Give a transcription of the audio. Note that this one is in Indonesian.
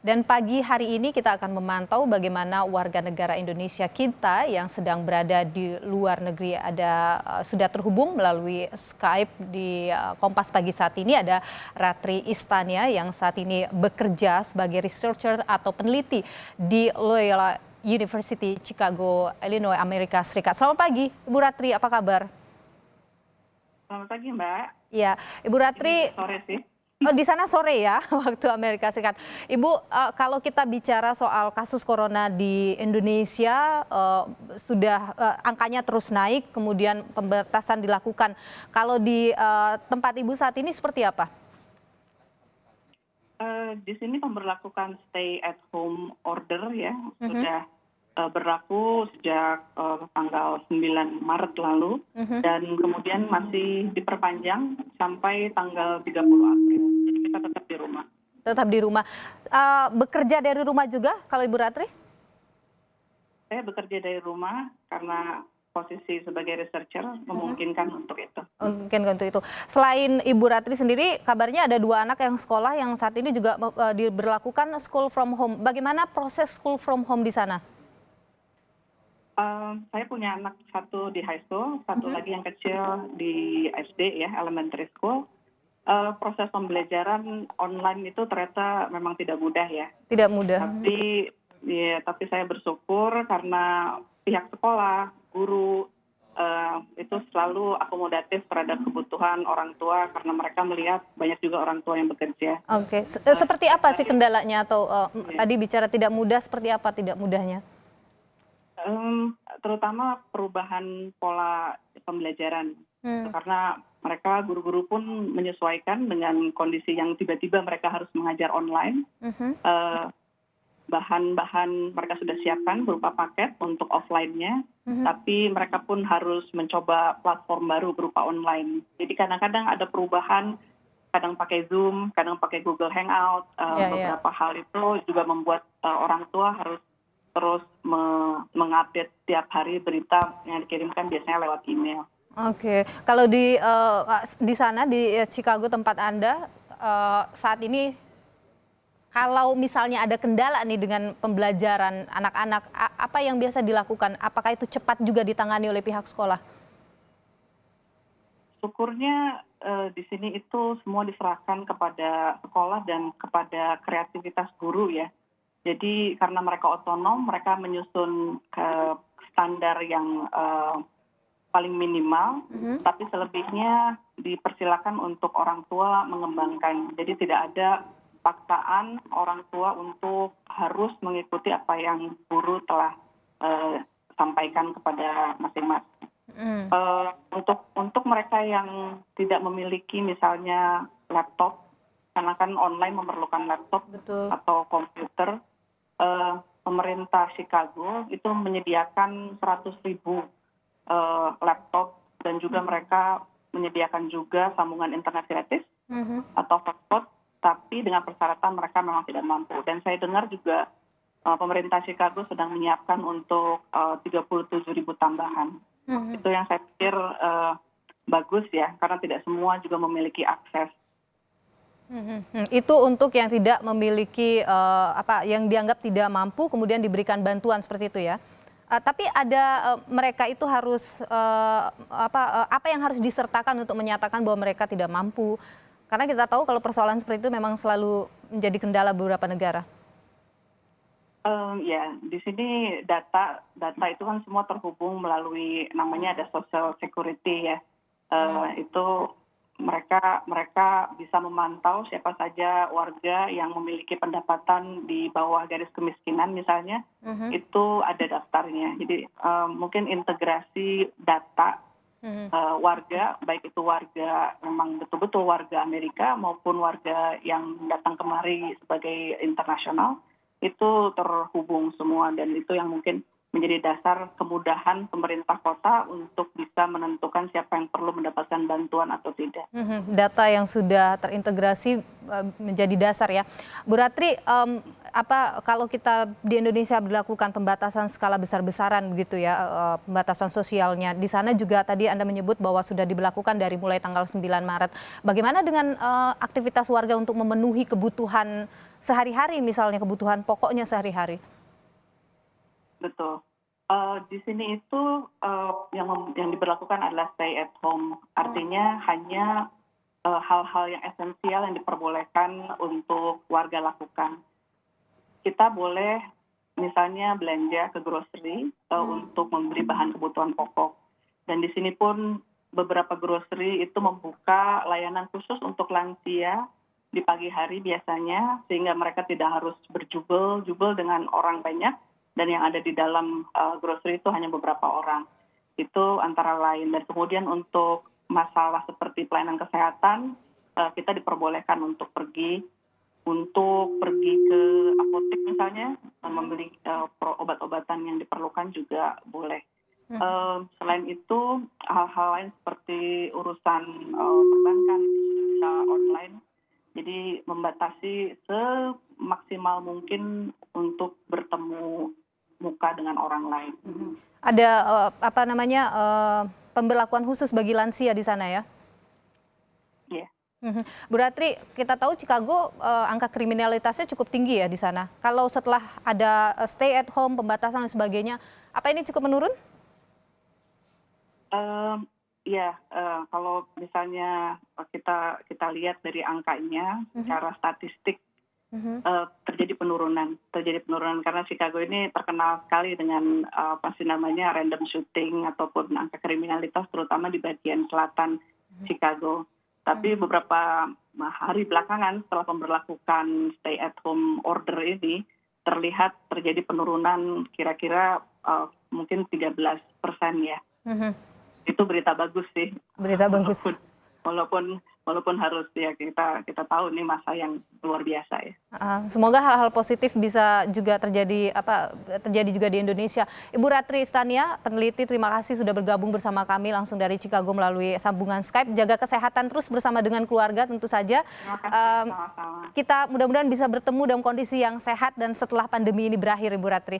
Dan pagi hari ini kita akan memantau bagaimana warga negara Indonesia kita yang sedang berada di luar negeri sudah terhubung melalui Skype di Kompas Pagi saat ini. Ada Ratri Istania yang saat ini bekerja sebagai researcher atau peneliti di Loyola University Chicago, Illinois, Amerika Serikat. Selamat pagi, Ibu Ratri, apa kabar? Selamat pagi, Mbak. Ya, Ibu Ratri. Ini sore sih. Oh, di sana sore ya, waktu Amerika Serikat. Ibu, kalau kita bicara soal kasus corona di Indonesia, angkanya terus naik, kemudian pembatasan dilakukan. Kalau di tempat Ibu saat ini seperti apa? Di sini pemberlakukan stay at home order ya, sudah berlaku sejak tanggal 9 Maret lalu, dan kemudian masih diperpanjang sampai tanggal 30 April. Jadi kita tetap di rumah. Tetap di rumah. Bekerja dari rumah juga kalau Ibu Ratri? Saya bekerja dari rumah karena posisi sebagai researcher memungkinkan untuk itu. Mungkin untuk itu. Selain Ibu Ratri sendiri, kabarnya ada 2 anak yang sekolah yang saat ini juga diberlakukan school from home. Bagaimana proses school from home di sana? Saya punya anak satu di high school, satu lagi yang kecil di SD ya, elementary school. Proses pembelajaran online itu ternyata memang tidak mudah ya. Tidak mudah. Tapi saya bersyukur karena pihak sekolah, guru itu selalu akomodatif terhadap kebutuhan orang tua karena mereka melihat banyak juga orang tua yang bekerja. Oke. Seperti apa sih kendalanya atau tadi bicara tidak mudah, seperti apa tidak mudahnya? Terutama perubahan pola pembelajaran, karena mereka guru-guru pun menyesuaikan dengan kondisi yang tiba-tiba mereka harus mengajar online. Bahan-bahan mereka sudah siapkan berupa paket untuk offline-nya, tapi mereka pun harus mencoba platform baru berupa online. Jadi kadang-kadang ada perubahan, kadang pakai Zoom, kadang pakai Google Hangout. Beberapa hal itu juga membuat orang tua harus terus mengupdate tiap hari berita yang dikirimkan biasanya lewat email. Oke, kalau di sana di Chicago tempat Anda saat ini, kalau misalnya ada kendala nih dengan pembelajaran anak-anak, apa yang biasa dilakukan? Apakah itu cepat juga ditangani oleh pihak sekolah? Syukurnya di sini itu semua diserahkan kepada sekolah dan kepada kreativitas guru ya. Jadi karena mereka otonom, mereka menyusun ke standar yang paling minimal, tapi selebihnya dipersilakan untuk orang tua mengembangkan. Jadi tidak ada paksaan orang tua untuk harus mengikuti apa yang guru telah sampaikan kepada masing-masing. Untuk mereka yang tidak memiliki misalnya laptop, karena kan online memerlukan laptop. Betul. Atau komputer, pemerintah Chicago itu menyediakan 100.000 laptop, dan juga mereka menyediakan juga sambungan internet gratis atau hotspot, tapi dengan persyaratan mereka memang tidak mampu. Dan saya dengar juga pemerintah Chicago sedang menyiapkan untuk 37.000 tambahan. Itu yang saya pikir bagus ya, karena tidak semua juga memiliki akses. Itu untuk yang tidak memiliki yang dianggap tidak mampu kemudian diberikan bantuan seperti itu ya. Tapi ada mereka itu harus apa yang harus disertakan untuk menyatakan bahwa mereka tidak mampu? Karena kita tahu kalau persoalan seperti itu memang selalu menjadi kendala beberapa negara. Ya, di sini data itu kan semua terhubung melalui namanya ada social security ya. Itu mereka bisa memantau siapa saja warga yang memiliki pendapatan di bawah garis kemiskinan misalnya, itu ada daftarnya. Jadi mungkin integrasi data warga, baik itu warga memang betul-betul warga Amerika maupun warga yang datang kemari sebagai internasional, itu terhubung semua, dan itu yang mungkin menjadi dasar kemudahan pemerintah kota untuk bisa menentukan siapa yang perlu mendapatkan bantuan atau tidak. Data yang sudah terintegrasi menjadi dasar ya. Bu Ratri, kalau kita di Indonesia berlakukan pembatasan skala besar-besaran begitu ya, pembatasan sosialnya, di sana juga tadi Anda menyebut bahwa sudah diberlakukan dari mulai tanggal 9 Maret. Bagaimana dengan aktivitas warga untuk memenuhi kebutuhan sehari-hari misalnya kebutuhan pokoknya sehari-hari. Betul. Di sini itu yang diberlakukan adalah stay at home. Artinya hanya hal-hal yang esensial yang diperbolehkan untuk warga lakukan. Kita boleh misalnya belanja ke grocery untuk membeli bahan kebutuhan pokok. Dan di sini pun beberapa grocery itu membuka layanan khusus untuk lansia di pagi hari biasanya, sehingga mereka tidak harus berjubel-jubel dengan orang banyak, dan yang ada di dalam grocery itu hanya beberapa orang. Itu antara lain. Dan kemudian untuk masalah seperti pelayanan kesehatan, kita diperbolehkan untuk pergi ke apotek misalnya, membeli obat-obatan yang diperlukan juga boleh. Selain itu, hal-hal lain seperti urusan perbankan bisa online. Jadi membatasi semaksimal mungkin untuk bertemu muka dengan orang lain. Ada pemberlakuan khusus bagi lansia di sana ya? Iya. Bu Ratri, kita tahu Chicago angka kriminalitasnya cukup tinggi ya di sana. Kalau setelah ada stay at home, pembatasan dan sebagainya, apa ini cukup menurun? Ya, kalau misalnya kita lihat dari angkanya, secara statistik terjadi penurunan karena Chicago ini terkenal sekali dengan random shooting ataupun angka kriminalitas terutama di bagian selatan Chicago. Tapi beberapa hari belakangan setelah pemberlakukan stay at home order ini terlihat terjadi penurunan kira-kira mungkin 13% ya. Itu berita bagus sih. Berita bagus. Walaupun harus ya kita tahu ini masa yang luar biasa ya. Semoga hal-hal positif bisa juga terjadi juga di Indonesia. Ibu Ratri Istania, peneliti, terima kasih sudah bergabung bersama kami langsung dari Chicago melalui sambungan Skype. Jaga kesehatan terus bersama dengan keluarga tentu saja. Terima kasih, sama-sama. Kita mudah-mudahan bisa bertemu dalam kondisi yang sehat dan setelah pandemi ini berakhir, Ibu Ratri.